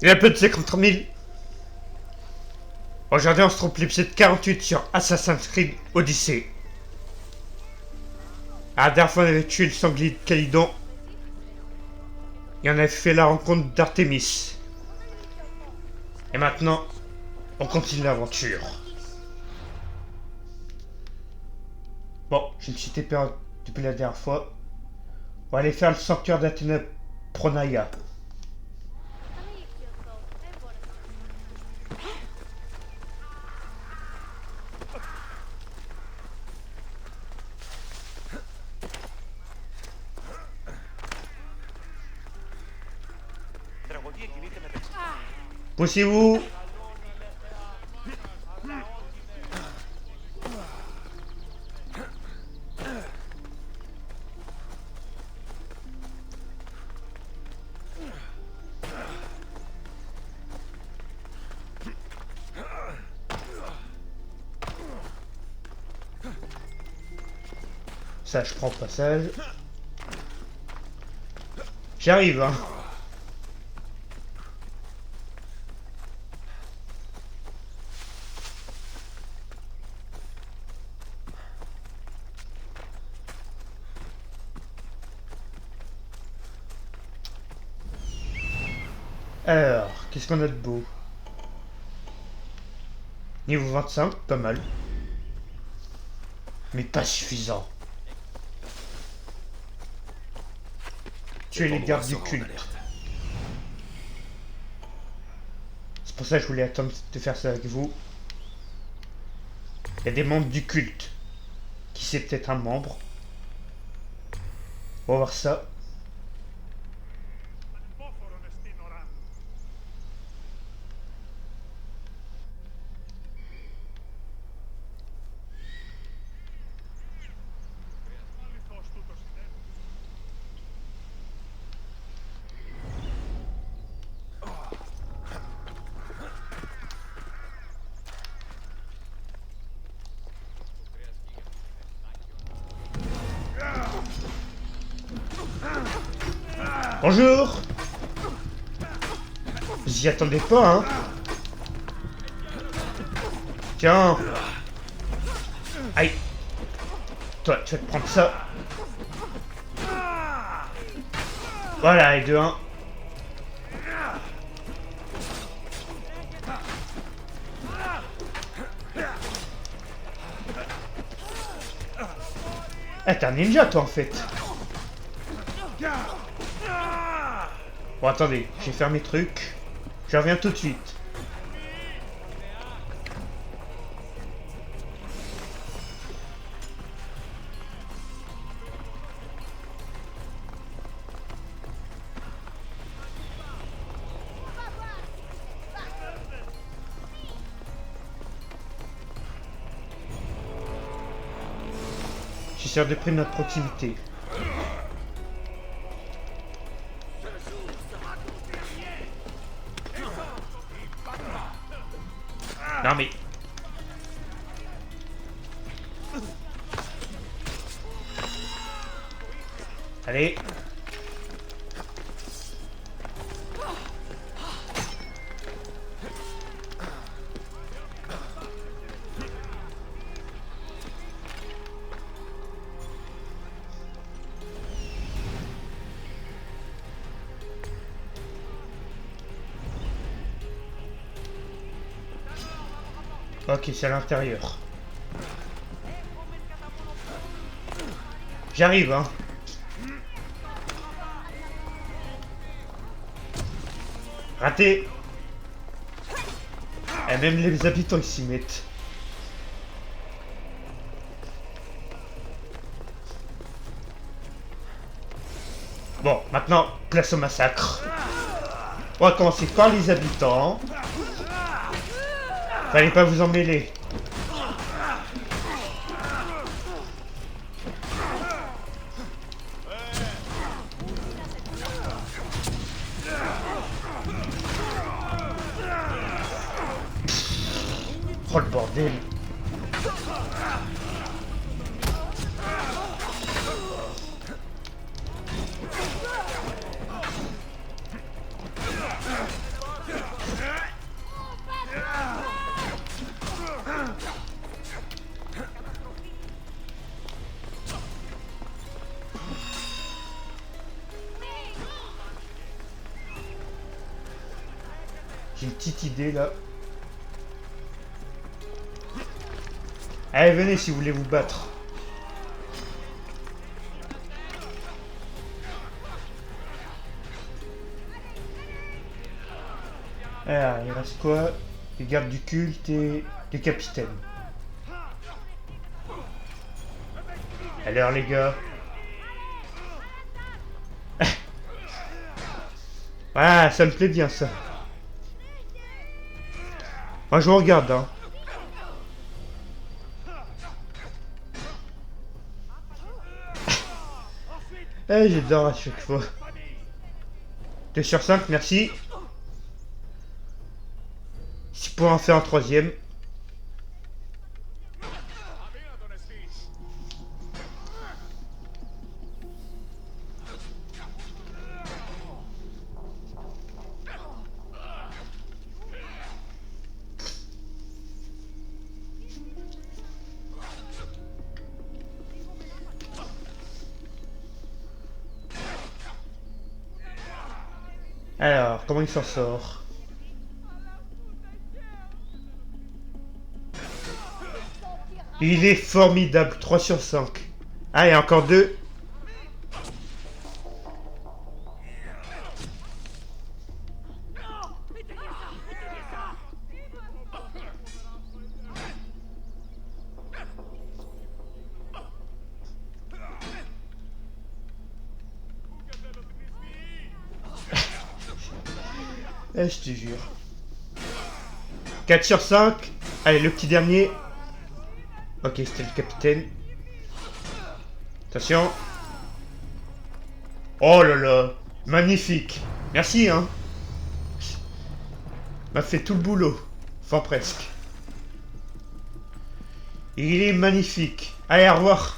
Il y a plus de 50 000. Aujourd'hui, on se trompe l'épisode 48 sur Assassin's Creed Odyssey. À la dernière fois, on avait tué le sanglier de Calydon. Et on avait fait la rencontre d'Artémis. Et maintenant, on continue l'aventure. Bon, je me suis TP depuis la dernière fois. On va aller faire le sanctuaire d'Athéna Pronaya. Poussez-vous. Ça, je prends le passage. J'arrive, hein. Alors, qu'est-ce qu'on a de beau? Niveau 25, pas mal. Mais pas suffisant. Tuer les gardes du culte. C'est pour ça que je voulais attendre de faire ça avec vous. Il y a des membres du culte. Qui c'est peut-être un membre? On va voir ça. Bonjour. Vous y attendez pas, hein? Tiens. Aïe. Toi, tu vas te prendre ça. Voilà, et 2-1. Ah, t'es un ninja, toi, en fait. Bon, attendez, j'ai fait mes trucs. Je reviens tout de suite. Je suis sûr de prix de notre proximité. Non mais... Allez. Ok, c'est à l'intérieur. J'arrive, hein. Raté. Et même les habitants ils s'y mettent. Bon, maintenant, place au massacre. On va commencer par les habitants. Fallait pas vous en mêler. Oh le bordel. J'ai une petite idée là. Allez, venez si vous voulez vous battre. Alors, il reste quoi? Les gardes du culte et les capitaines. Alors les gars. Ah, ça me plaît bien ça. Moi je vous regarde hein. Eh, j'adore à chaque fois. 2 sur 5, merci. Si pour en faire un troisième. Alors, comment il s'en sort? Il est formidable, 3 sur 5. Ah, il y a encore 2. Eh, je te jure. 4 sur 5. Allez, le petit dernier. Ok, c'était le capitaine. Attention. Oh là là. Magnifique. Merci, hein. M'a fait tout le boulot. Enfin, presque. Il est magnifique. Allez, au revoir.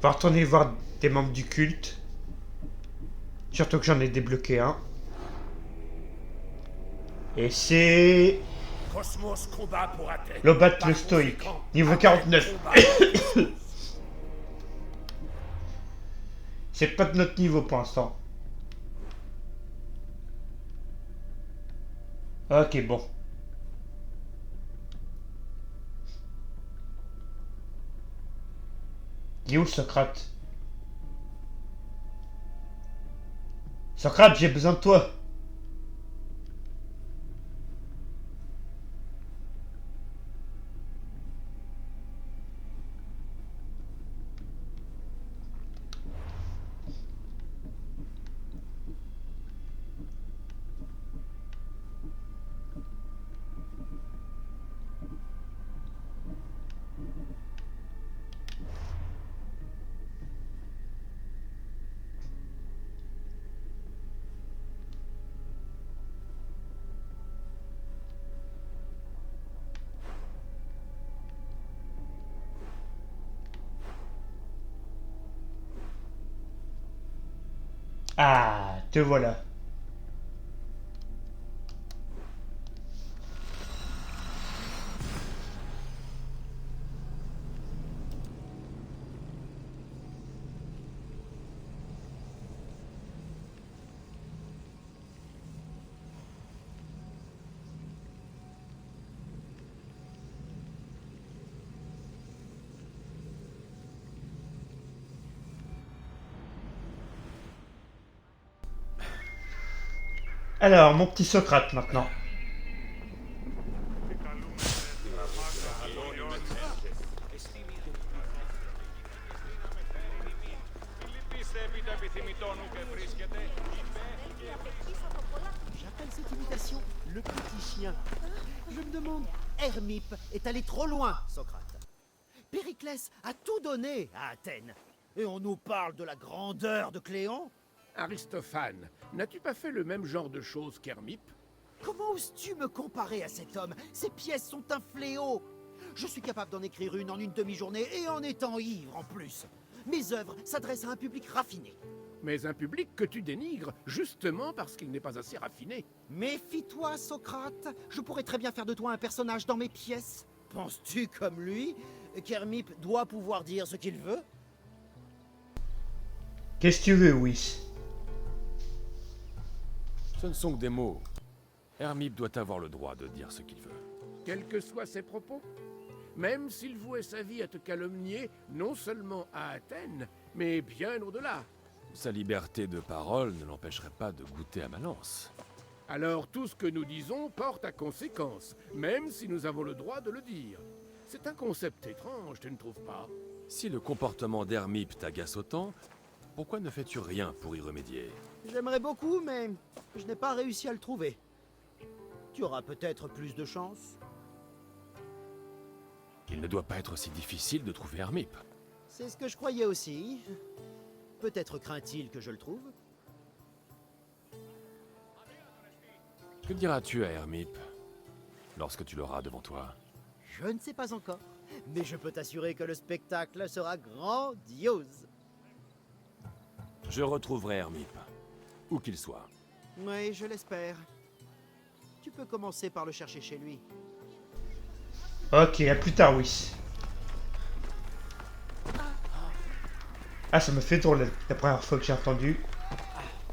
On va retourner voir des membres du culte. Surtout que j'en ai débloqué un. Et c'est... Cosmos combat pour Athènes. Lobat Par le stoïque. conséquent, Niveau Athènes 49. combat. C'est pas de notre niveau pour l'instant. Ok, bon. Il est où Socrate? Socrate, j'ai besoin de toi. Ah, te voilà. Alors, mon petit Socrate maintenant. J'appelle cette imitation le petit chien. Je me demande, Hermippe est allé trop loin, Socrate. Périclès a tout donné à Athènes. Et on nous parle de la grandeur de Cléon? Aristophane, n'as-tu pas fait le même genre de choses qu'Hermippe? Comment oses-tu me comparer à cet homme? Ces pièces sont un fléau. Je suis capable d'en écrire une en une demi-journée et en étant ivre en plus. Mes œuvres s'adressent à un public raffiné. mais un public que tu dénigres justement parce qu'il n'est pas assez raffiné. Méfie-toi, Socrate. Je pourrais très bien faire de toi un personnage dans mes pièces. Penses-tu comme lui qu'Hermippe doit pouvoir dire ce qu'il veut? Qu'est-ce que tu veux, Whis? Ce ne sont que des mots. Hermippe doit avoir le droit de dire ce qu'il veut. Quels que soient ses propos. Même s'il vouait sa vie à te calomnier, non seulement à Athènes, mais bien au-delà. Sa liberté de parole ne l'empêcherait pas de goûter à ma lance. Alors tout ce que nous disons porte à conséquence, même si nous avons le droit de le dire. C'est un concept étrange, tu ne trouves pas? Si le comportement d'Hermippe t'agace autant, pourquoi ne fais-tu rien pour y remédier? J'aimerais beaucoup, mais je n'ai pas réussi à le trouver. Tu auras peut-être plus de chance. Il ne doit pas être si difficile de trouver Hermippe. C'est ce que je croyais aussi. Peut-être craint-il que je le trouve. Que diras-tu à Hermippe lorsque tu l'auras devant toi? Je ne sais pas encore, mais je peux t'assurer que le spectacle sera grandiose. Je retrouverai Hermippe, où qu'il soit. Oui, je l'espère. Tu peux commencer par le chercher chez lui. Ok, à plus tard, Whis. Ah, ça me fait drôle la première fois que j'ai entendu.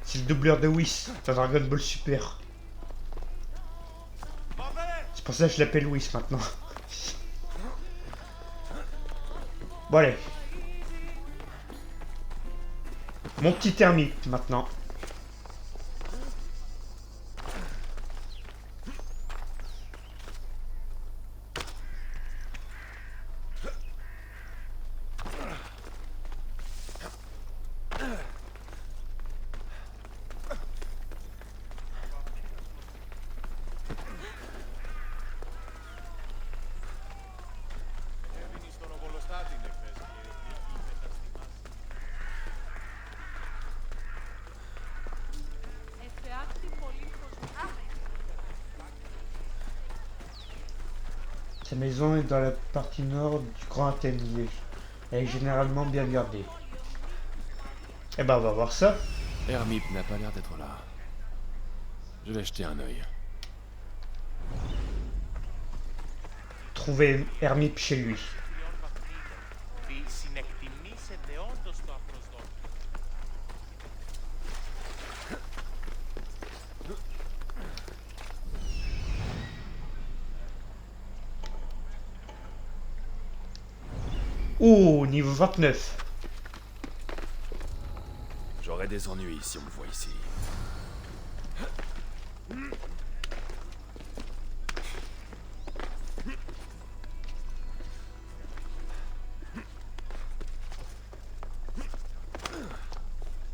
C'est le doubleur de Whis dans Dragon Ball Super. C'est pour ça que je l'appelle Whis maintenant. Bon, allez. Mon petit Hermippe maintenant. Sa maison est dans la partie nord du Grand Athènes. Elle est généralement bien gardée. Eh ben, on va voir ça. Hermippe n'a pas l'air d'être là. Je vais jeter un œil. Trouver Hermippe chez lui. Oh, niveau 29. J'aurai des ennuis si on me voit ici.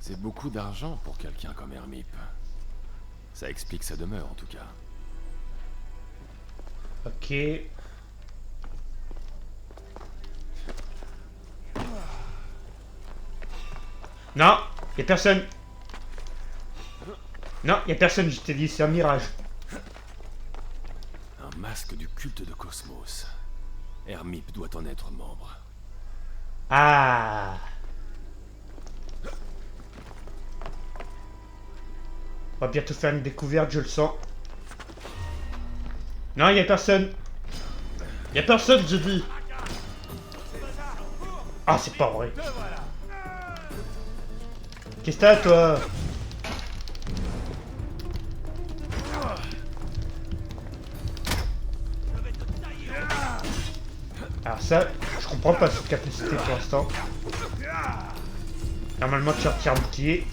C'est beaucoup d'argent pour quelqu'un comme Hermippe. Ça explique sa demeure en tout cas. Ok. Non, y'a personne. Non, y'a personne, je t'ai dit, c'est un mirage. Un masque du culte de Cosmos. Hermippe doit en être membre. Ah. On va bientôt faire une découverte, je le sens. Non, y'a personne. Y'a personne, je dis. Ah, c'est pas vrai. Qu'est-ce que t'as, toi? Alors ça, je comprends pas cette capacité pour l'instant. Normalement, tu retires le bouclier.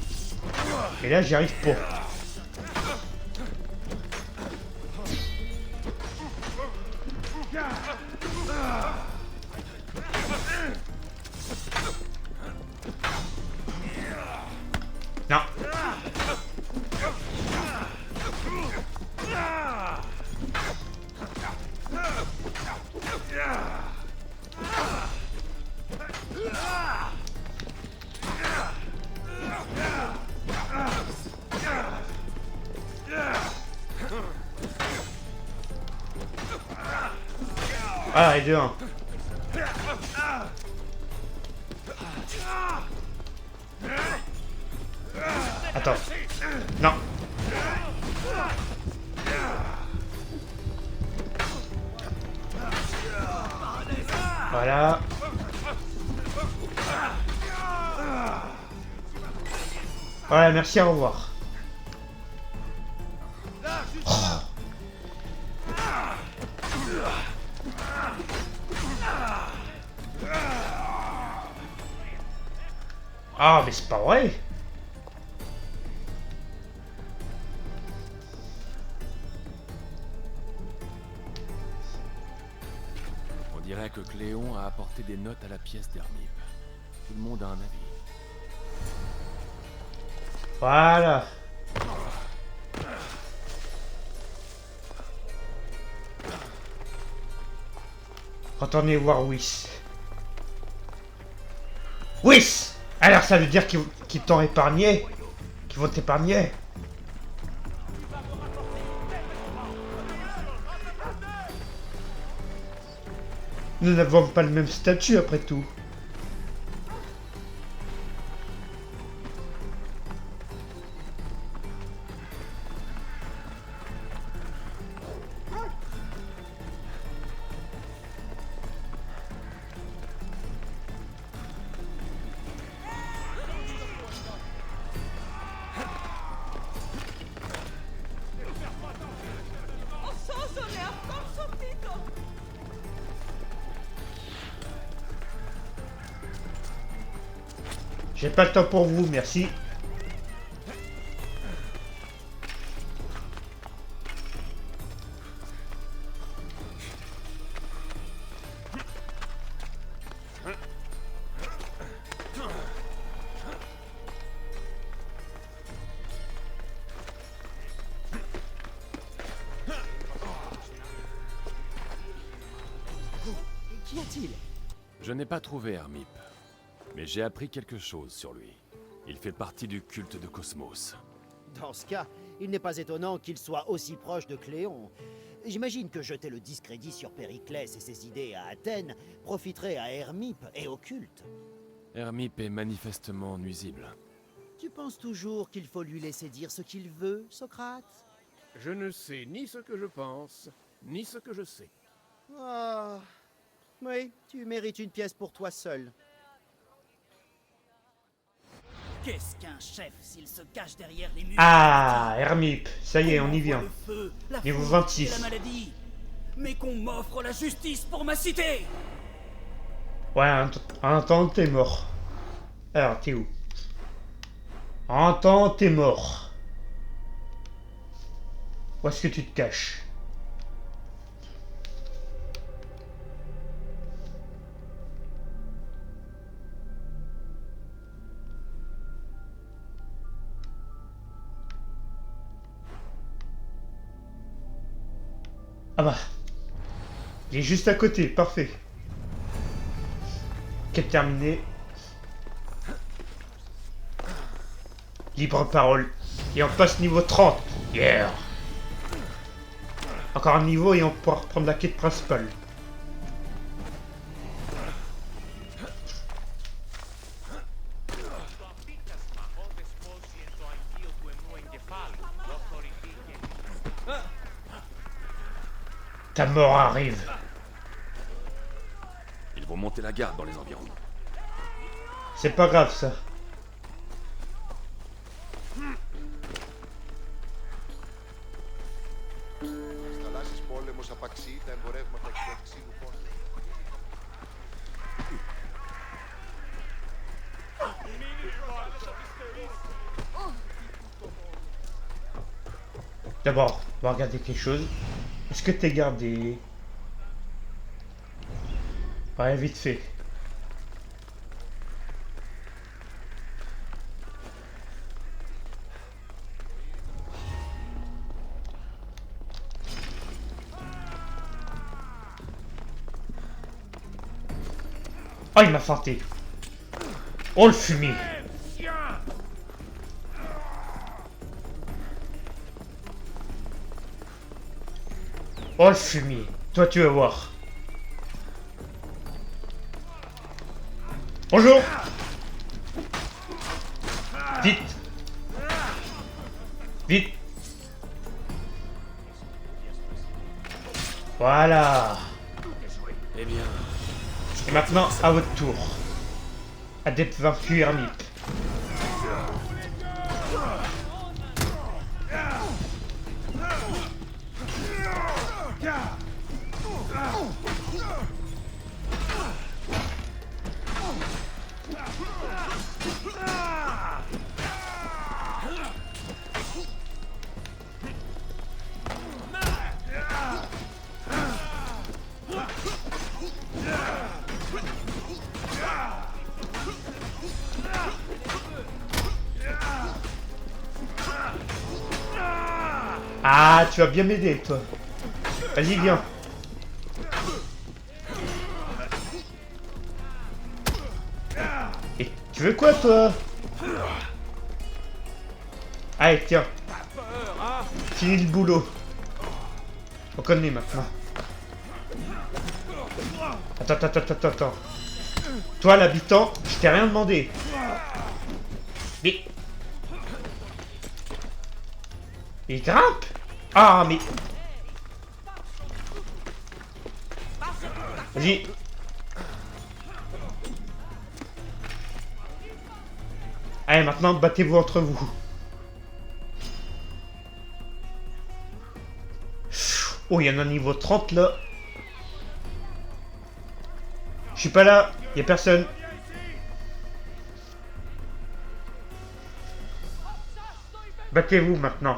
Et là, j'y arrive pas. Non. Ah, et de 1. Attends. Non. Voilà. Voilà, merci, au revoir. Oh. Ah, mais c'est pas vrai. On dirait que Cléon a apporté des notes à la pièce d'Hermip. Tout le monde a un avis. Voilà. Retournez voir Whis. Whis! Alors ça veut dire qu'ils t'ont épargné? Qu'ils vont t'épargner? Nous n'avons pas le même statut après tout. J'ai pas le temps pour vous, merci. Qu'y a-t-il? Je n'ai pas trouvé Hermip, mais j'ai appris quelque chose sur lui. Il fait partie du culte de Cosmos. Dans ce cas, il n'est pas étonnant qu'il soit aussi proche de Cléon. J'imagine que jeter le discrédit sur Périclès et ses idées à Athènes profiterait à Hermip et au culte. Hermip est manifestement nuisible. Tu penses toujours qu'il faut lui laisser dire ce qu'il veut, Socrate? Je ne sais ni ce que je pense, ni ce que je sais. Ah, oui, tu mérites une pièce pour toi seul. Qu'est-ce qu'un chef s'il se cache derrière les murs? Ah, Hermip, ça y est, on y vient. Le feu, la Niveau foudre 26. et la maladie. Mais qu'on m'offre la justice pour ma cité. Ouais, en attendant, t'es mort. Alors, t'es où? En attendant, t'es mort. Où est-ce que tu te caches? Ah bah. Il est juste à côté, parfait. Quête terminée. Libre parole. Et on passe niveau 30. Yeah. Encore un niveau et on pourra reprendre la quête principale. Ta mort arrive. Ils vont monter la garde dans les environs. C'est pas grave ça. Θαλάσσης πόλεμος απαξιεί τα εμπορεύματα και του ξύλου πόνου. D'abord, on va regarder quelque chose. Est-ce que t'es gardé? Ouais, vite fait. Oh, il m'a feinté. Oh, le fumier. Oh, le fumier. Toi, tu vas voir. Bonjour. Vite. Vite. Voilà. Eh bien, Et maintenant, à votre tour. Adepte vaincu Hermip. Ah, tu vas bien m'aider, toi. Vas-y, viens. Et tu veux quoi, toi? Allez, tiens. Fini le boulot. On connaît maintenant. Attends. Toi, l'habitant, je t'ai rien demandé. Mais... Il grimpe? Ah, mais... Vas-y. Allez, maintenant, battez-vous entre vous. Oh, il y en a un niveau 30, là. Je suis pas là. Il y a personne. Battez-vous, maintenant.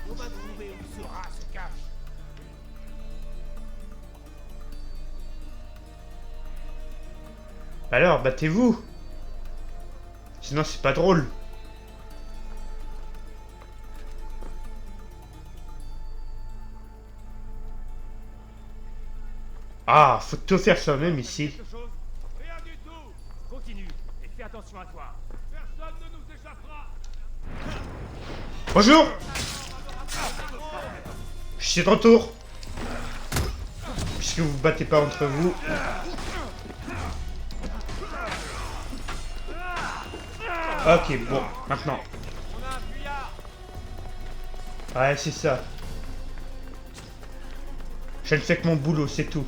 On va trouver où ce rat se cache. Alors, battez-vous. Sinon, c'est pas drôle. Ah, faut tout faire soi-même ici. Quelque chose? Rien du tout. Continue et fais attention à toi. Personne ne nous échappera. Bonjour. Je suis de retour. Puisque vous vous battez pas entre vous. Ok, bon, maintenant. On a un fuyard. Ouais, c'est ça. Je ne fais que mon boulot, c'est tout.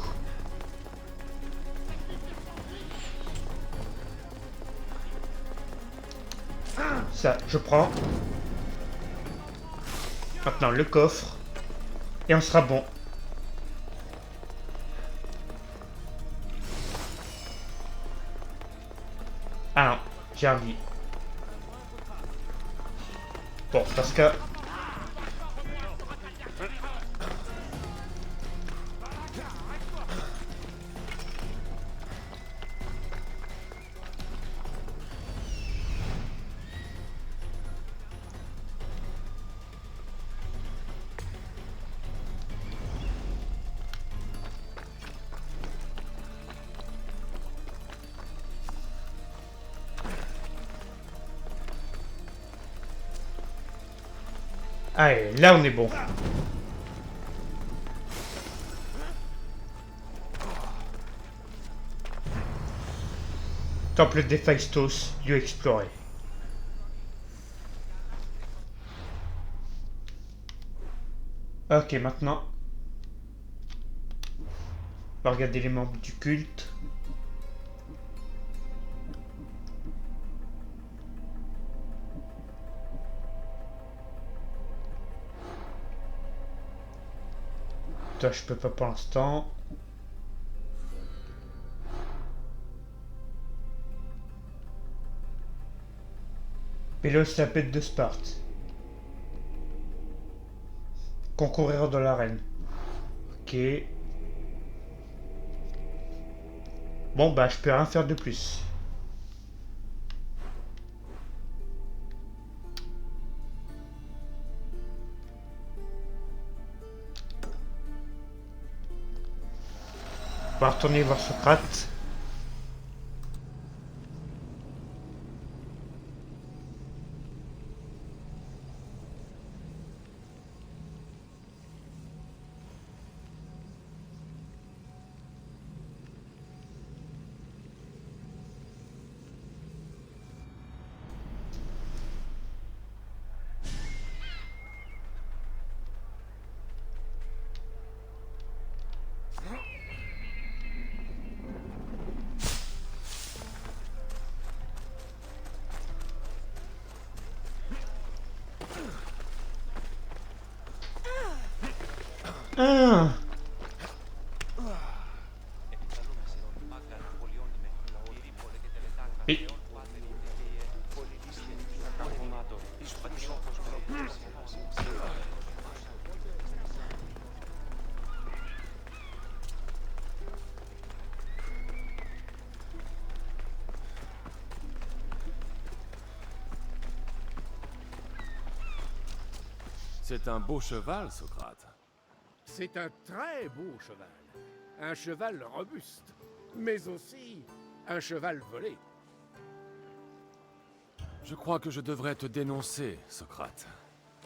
Ça, je prends. Maintenant, le coffre. Et on sera bon. Ah non, j'ai envie. Bon, parce que... Allez, là on est bon. Temple d'Héphaïstos, lieu exploré. Ok, maintenant. On va regarder les membres du culte. Toi, je peux pas pour l'instant. Pélos, la bête de Sparte. Concourir dans l'arène. Ok. Bon, bah, je peux rien faire de plus. On va retourner voir Socrate. Ah. Et... C'est un beau cheval, Socrate. C'est un très beau cheval. Un cheval robuste, mais aussi un cheval volé. Je crois que je devrais te dénoncer, Socrate.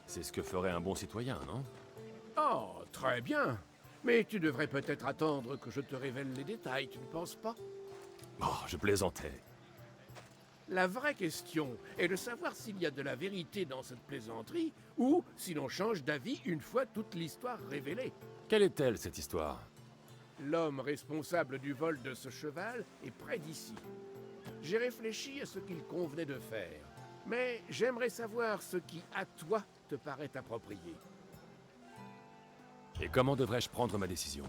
C'est ce que ferait un bon citoyen, non? Oh, très bien. Mais tu devrais peut-être attendre que je te révèle les détails, tu ne penses pas? Oh, je plaisantais. La vraie question est de savoir s'il y a de la vérité dans cette plaisanterie ou si l'on change d'avis une fois toute l'histoire révélée. Quelle est-elle, cette histoire? L'homme responsable du vol de ce cheval est près d'ici. J'ai réfléchi à ce qu'il convenait de faire, mais j'aimerais savoir ce qui, à toi, te paraît approprié. Et comment devrais-je prendre ma décision?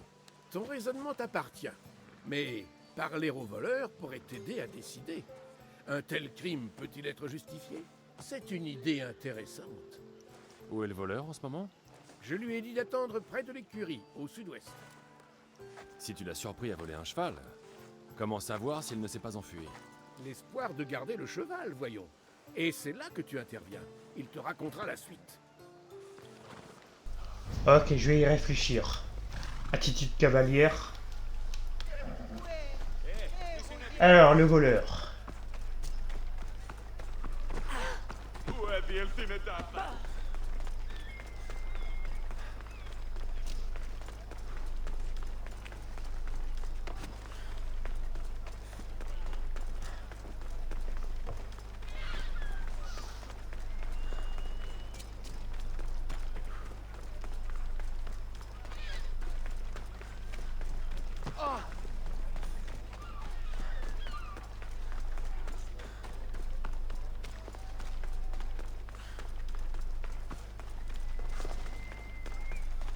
Ton raisonnement t'appartient, mais parler au voleur pourrait t'aider à décider. Un tel crime peut-il être justifié? C'est une idée intéressante. Où est le voleur en ce moment? Je lui ai dit d'attendre près de l'écurie, au sud-ouest. Si tu l'as surpris à voler un cheval, comment savoir s'il ne s'est pas enfui? L'espoir de garder le cheval, voyons. Et c'est là que tu interviens. Il te racontera la suite. Ok, je vais y réfléchir. Attitude cavalière. Alors, le voleur.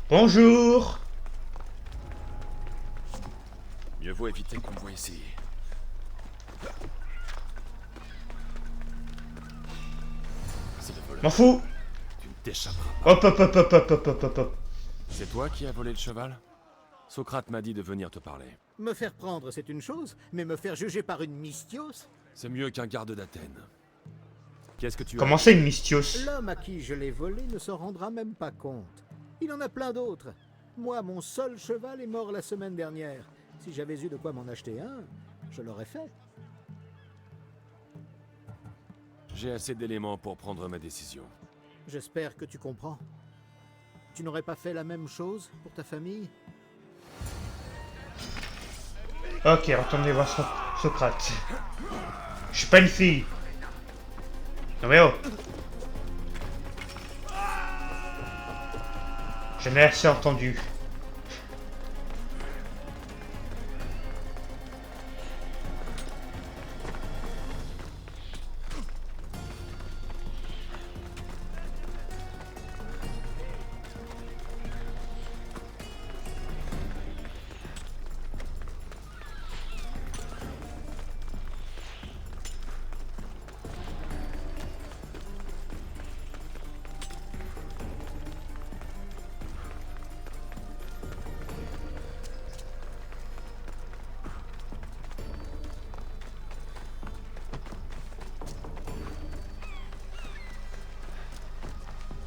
Bonjour. Mieux vaut éviter qu'on me voie ici. C'est le voleur. M'en fous. Tu ne t'échapperas pas. Hop, hop, hop, hop, hop, hop, hop, hop, hop. C'est toi qui as volé le cheval? Socrate m'a dit de venir te parler. Me faire prendre, c'est une chose, mais me faire juger par une mystios? C'est mieux qu'un garde d'Athènes. Qu'est-ce que tu as? Comment c'est une mystios? L'homme à qui je l'ai volé ne s'en rendra même pas compte. Il en a plein d'autres. Moi, mon seul cheval est mort la semaine dernière. Si j'avais eu de quoi m'en acheter un, je l'aurais fait. J'ai assez d'éléments pour prendre ma décision. J'espère que tu comprends. Tu n'aurais pas fait la même chose pour ta famille? Ok, retournez voir Socrate. Je suis pas une fille. Non mais oh. Je n'ai assez entendu.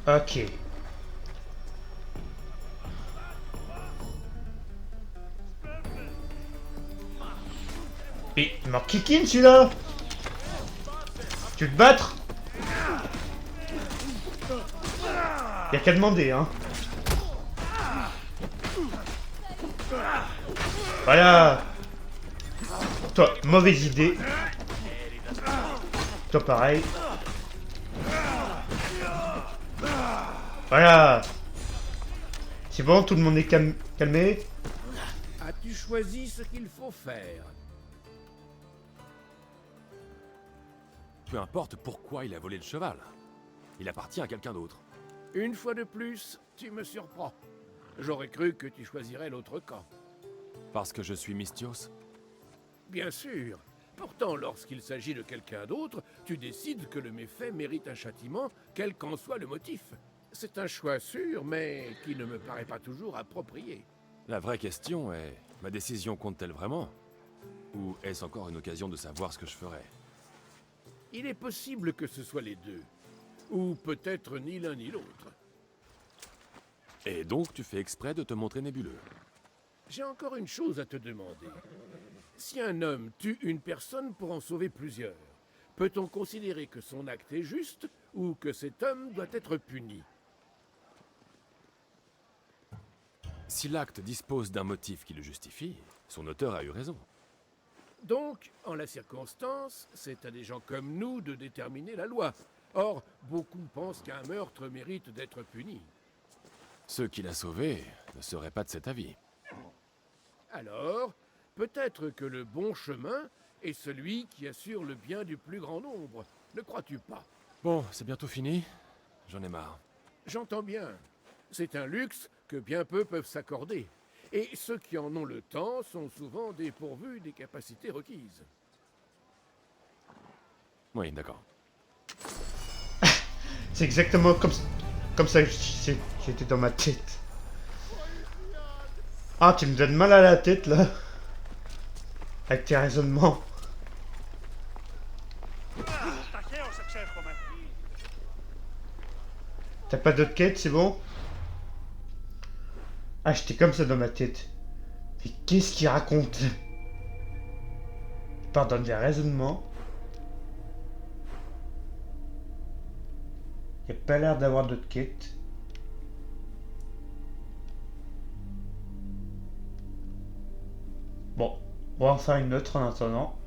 Ok. Et il m'a kick-in celui-là. Tu veux te battre? Y'a qu'à demander, hein. Voilà. Toi, mauvaise idée. Toi, pareil. Voilà. C'est bon, tout le monde est calmé. As-tu choisi ce qu'il faut faire? Peu importe pourquoi il a volé le cheval. Il appartient à quelqu'un d'autre. Une fois de plus, tu me surprends. J'aurais cru que tu choisirais l'autre camp. Parce que je suis Mystios? Bien sûr. Pourtant, lorsqu'il s'agit de quelqu'un d'autre, tu décides que le méfait mérite un châtiment, quel qu'en soit le motif. C'est un choix sûr, mais qui ne me paraît pas toujours approprié. La vraie question est, ma décision compte-t-elle vraiment? Ou est-ce encore une occasion de savoir ce que je ferai? Il est possible que ce soit les deux. Ou peut-être ni l'un ni l'autre. Et donc tu fais exprès de te montrer nébuleux? J'ai encore une chose à te demander. Si un homme tue une personne pour en sauver plusieurs, peut-on considérer que son acte est juste ou que cet homme doit être puni? Si l'acte dispose d'un motif qui le justifie, son auteur a eu raison. Donc, en la circonstance, c'est à des gens comme nous de déterminer la loi. Or, beaucoup pensent qu'un meurtre mérite d'être puni. Ceux qui l'a sauvé ne seraient pas de cet avis. Alors, peut-être que le bon chemin est celui qui assure le bien du plus grand nombre. Ne crois-tu pas? Bon, c'est bientôt fini. J'en ai marre. J'entends bien. C'est un luxe que bien peu peuvent s'accorder. Et ceux qui en ont le temps sont souvent dépourvus des capacités requises. Oui, d'accord. C'est exactement comme ça que j'étais dans ma tête. Ah, tu me donnes mal à la tête, là. Avec tes raisonnements. T'as pas d'autres quêtes, c'est bon? Ah, j'étais comme ça dans ma tête. Mais qu'est-ce qu'il raconte? Il part dans des raisonnements. Il n'y a pas l'air d'avoir d'autres quêtes. Bon, on va en faire une autre en attendant.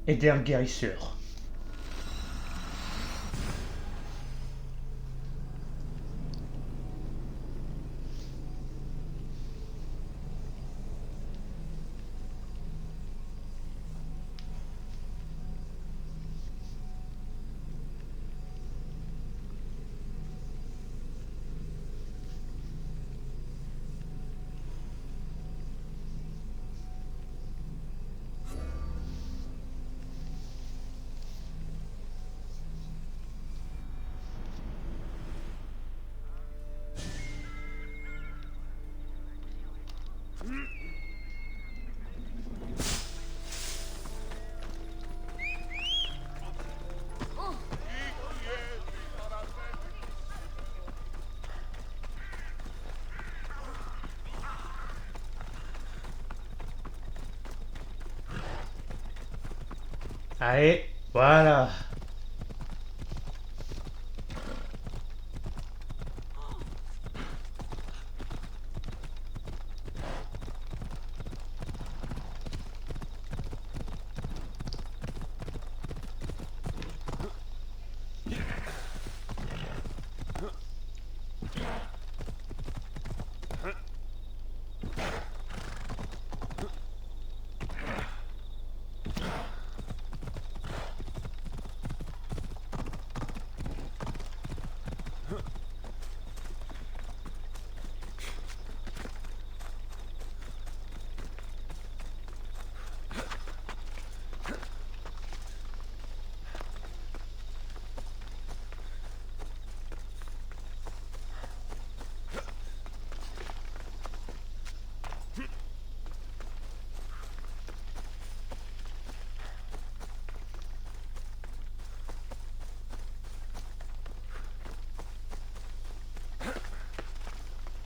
Aider un guérisseur. Allez, voilà.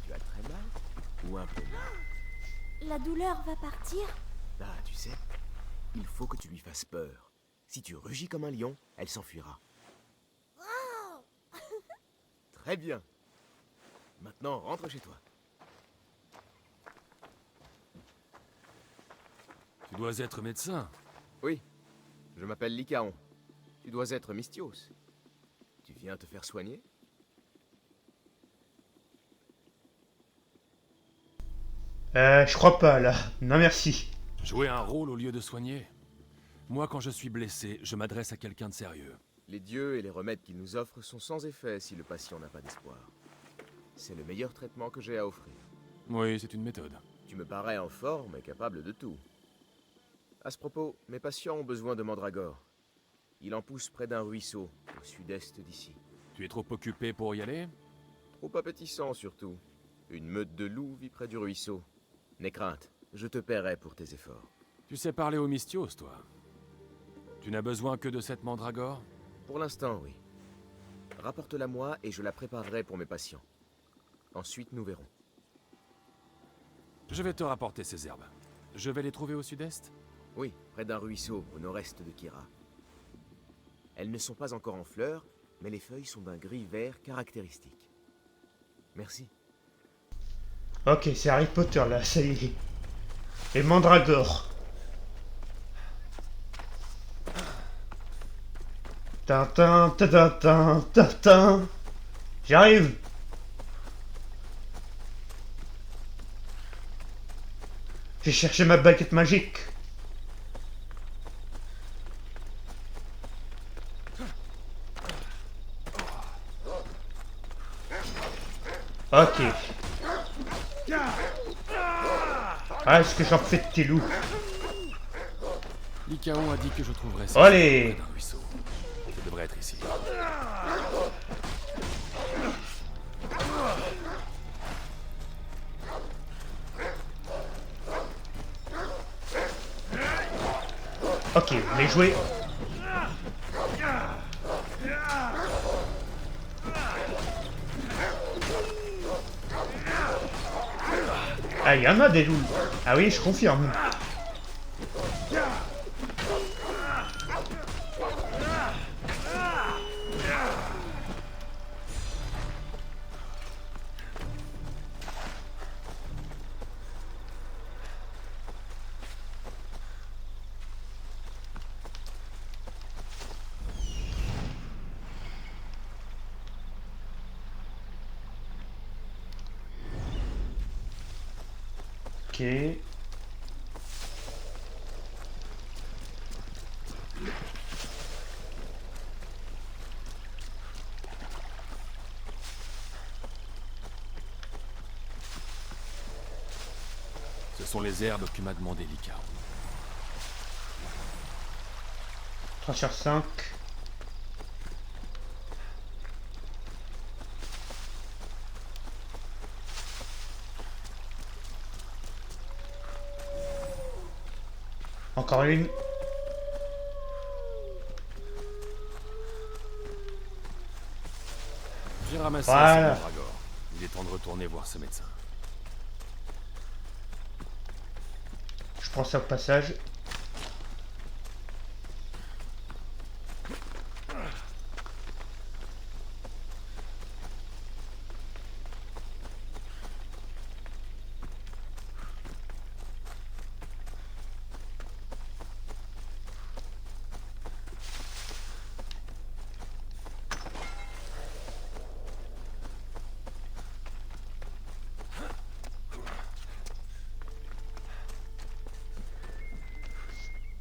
Tu as très mal? Ou un peu mal? La douleur va partir? Ah, tu sais, il faut que tu lui fasses peur. Si tu rugis comme un lion, elle s'enfuira. Très bien. Maintenant, rentre chez toi. Tu dois être médecin. Oui, je m'appelle Lycaon. Tu dois être Mystios. Tu viens te faire soigner? Je crois pas, là. Non, merci. Jouer un rôle au lieu de soigner. Moi, quand je suis blessé, je m'adresse à quelqu'un de sérieux. Les dieux et les remèdes qu'ils nous offrent sont sans effet si le patient n'a pas d'espoir. C'est le meilleur traitement que j'ai à offrir. Oui, c'est une méthode. Tu me parais en forme et capable de tout. À ce propos, mes patients ont besoin de mandragore. Il en pousse près d'un ruisseau, au sud-est d'ici. Tu es trop occupé pour y aller? Trop appétissant surtout. Une meute de loups vit près du ruisseau. N'aie crainte, je te paierai pour tes efforts. Tu sais parler aux mystios, toi. Tu n'as besoin que de cette mandragore? Pour l'instant, oui. Rapporte-la moi et je la préparerai pour mes patients. Ensuite, nous verrons. Je vais te rapporter ces herbes. Je vais les trouver au sud-est? Oui, près d'un ruisseau, au nord-est de Kira. Elles ne sont pas encore en fleurs, mais les feuilles sont d'un gris-vert caractéristique. Merci. Ok, c'est Harry Potter là, ça y est. Et Mandragore. Tintin, tintin, tintin. J'arrive. J'ai cherché ma baguette magique. Ok. Ah, est-ce que j'en fais de tes loups? Lycaon a dit que je trouverais ça Allez. près d'un ruisseau. Ça devrait être ici. Ok, les jouets. Ah, il y en a des loups. Ah oui, je confirme. Ok. Ce sont les herbes que m'a demandé Lycaon. 3 sur 5. Encore une. J'ai ramassé Voilà. ce mandragore. Il est temps de retourner voir ce médecin. Je prends ça au passage.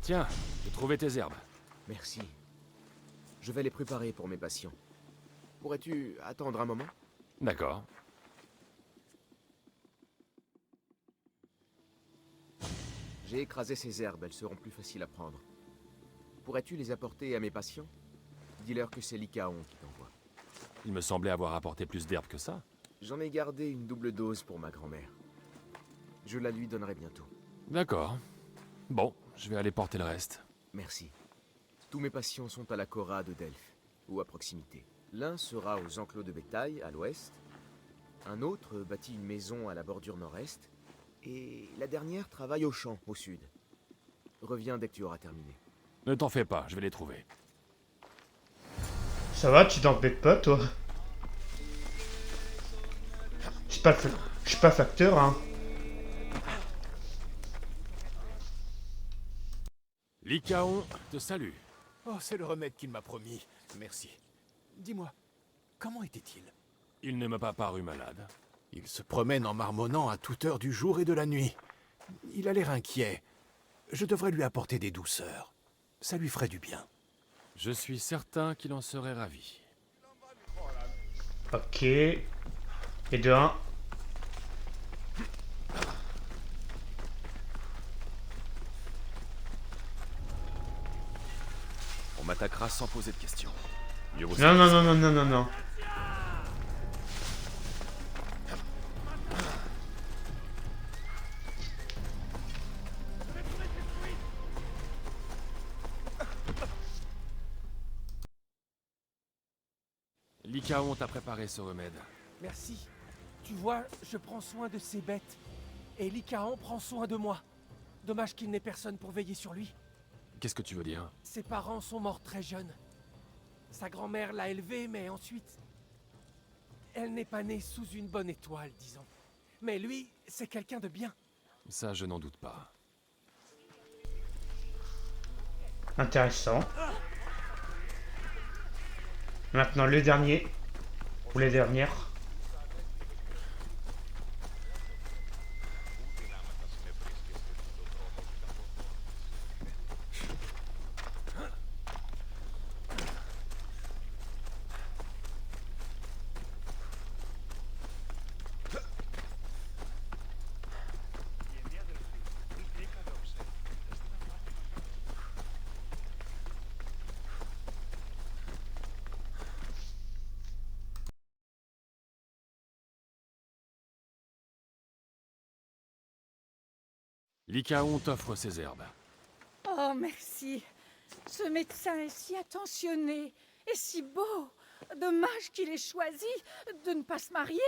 Tiens, j'ai trouvé tes herbes. Merci. Je vais les préparer pour mes patients. Pourrais-tu attendre un moment? D'accord. J'ai écrasé ces herbes, elles seront plus faciles à prendre. Pourrais-tu les apporter à mes patients? Dis-leur que c'est Lycaon qui t'envoie. Il me semblait avoir apporté plus d'herbes que ça. J'en ai gardé une double dose pour ma grand-mère. Je la lui donnerai bientôt. D'accord. Bon, je vais aller porter le reste. Merci. Tous mes patients sont à la Cora de Delphes, ou à proximité. L'un sera aux enclos de bétail, à l'ouest. Un autre bâtit une maison à la bordure nord-est. Et la dernière travaille au champ, au sud. Reviens dès que tu auras terminé. Ne t'en fais pas, je vais les trouver. Ça va, tu t'embêtes pas, toi? Je suis pas facteur, hein. Lycaon te salue. Oh, c'est le remède qu'il m'a promis. Merci. Dis-moi, comment était-il? Il ne m'a pas paru malade. Il se promène en marmonnant à toute heure du jour et de la nuit. Il a l'air inquiet. Je devrais lui apporter des douceurs. Ça lui ferait du bien. Je suis certain qu'il en serait ravi. Ok. Et de 1. On m'attaquera sans poser de questions. Mieux vaut Non, non, non, non, non, non, non. Lycaon t'a préparé ce remède. Merci. Tu vois, je prends soin de ces bêtes. Et Lycaon prend soin de moi. Dommage qu'il n'ait personne pour veiller sur lui. Qu'est-ce que tu veux dire? Ses parents sont morts très jeunes. Sa grand-mère l'a élevé, mais ensuite... Elle n'est pas née sous une bonne étoile, disons. Mais lui, c'est quelqu'un de bien. Ça, je n'en doute pas. Intéressant. Maintenant le dernier. Ou les dernières. Lycaon t'offre ses herbes. Oh, merci. Ce médecin est si attentionné et si beau. Dommage qu'il ait choisi de ne pas se marier.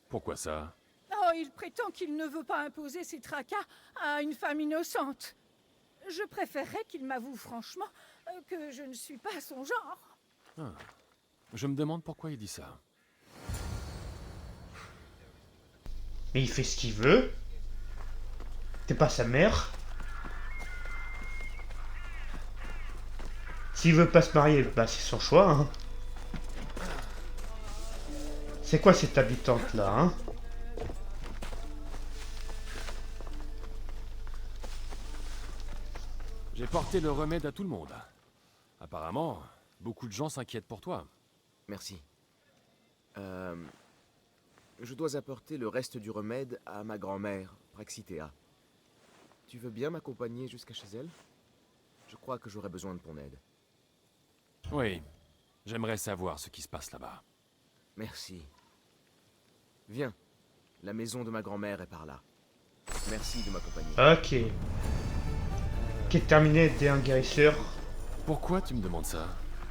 Pourquoi ça? Oh, il prétend qu'il ne veut pas imposer ses tracas à une femme innocente. Je préférerais qu'il m'avoue franchement que je ne suis pas son genre. Ah. Je me demande pourquoi il dit ça. Mais il fait ce qu'il veut. T'es pas sa mère. S'il veut pas se marier, bah c'est son choix, hein. C'est quoi cette habitante là, hein? J'ai porté le remède à tout le monde. Apparemment, beaucoup de gens s'inquiètent pour toi. Merci. Je dois apporter le reste du remède à ma grand-mère, Praxitéa. Tu veux bien m'accompagner jusqu'à chez elle? Je crois que j'aurai besoin de ton aide. Oui, j'aimerais savoir ce qui se passe là-bas. Merci. Viens, la maison de ma grand-mère est par là. Merci de m'accompagner. Ok. Ok, terminé, t'es un guérisseur. Pourquoi tu me demandes ça?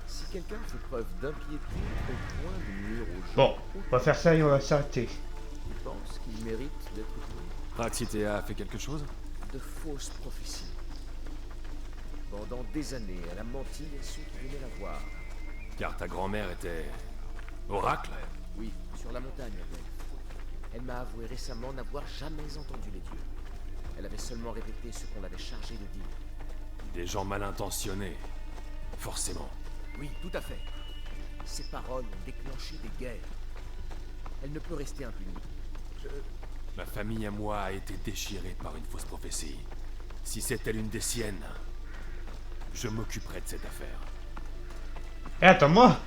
Si quelqu'un fait preuve d'impiété au point de nuire aux gens, Bon, on va faire ça et on va s'arrêter. tu penses qu'il mérite d'être tué? Praxitéa a fait quelque chose? De fausses prophéties. Pendant des années, elle a menti à ceux qui venaient la voir. Car ta grand-mère était... oracle? Oui, sur la montagne, elle. Elle m'a avoué récemment n'avoir jamais entendu les dieux. Elle avait seulement répété ce qu'on l'avait chargée de dire. Des gens mal intentionnés. Forcément. Oui, tout à fait. Ces paroles ont déclenché des guerres. Elle ne peut rester impunie. Ma famille à moi a été déchirée par une fausse prophétie. Si c'était l'une des siennes, je m'occuperai de cette affaire. Eh, attends-moi!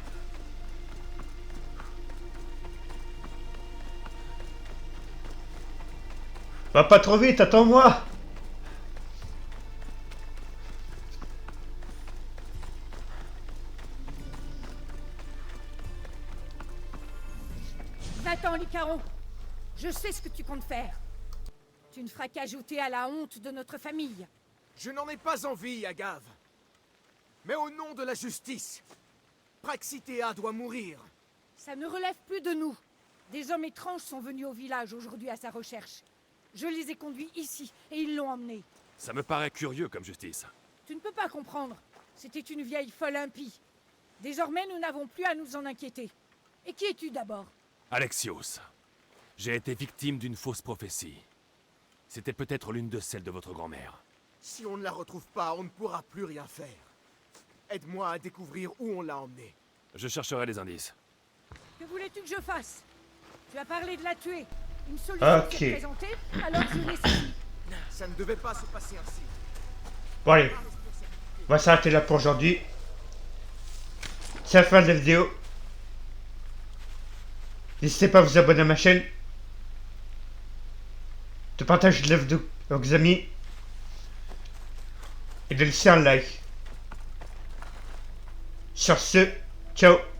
Va pas trop vite, attends-moi! Va-t'en, Lycaon. Je sais ce que tu comptes faire. Tu ne feras qu'ajouter à la honte de notre famille. Je n'en ai pas envie, Agave. Mais au nom de la justice, Praxitéa doit mourir. Ça ne relève plus de nous. Des hommes étranges sont venus au village aujourd'hui à sa recherche. Je les ai conduits ici et ils l'ont emmené. Ça me paraît curieux comme justice. Tu ne peux pas comprendre. C'était une vieille folle impie. Désormais, nous n'avons plus à nous en inquiéter. Et qui es-tu d'abord? Alexios, j'ai été victime d'une fausse prophétie. C'était peut-être l'une de celles de votre grand-mère. Si on ne la retrouve pas, on ne pourra plus rien faire. Aide-moi à découvrir où on l'a emmenée. Je chercherai des indices. Que voulais-tu que je fasse? Tu as parlé de la tuer. Une solution Ok. s'est présentée, alors je l'ai suivie. Ça ne devait pas se passer ainsi. Bon allez, on va s'arrêter là pour aujourd'hui. C'est la fin de la vidéo. N'hésitez pas à vous abonner à ma chaîne, de partager la vidéo avec vos amis et de laisser un like. Sur ce, ciao.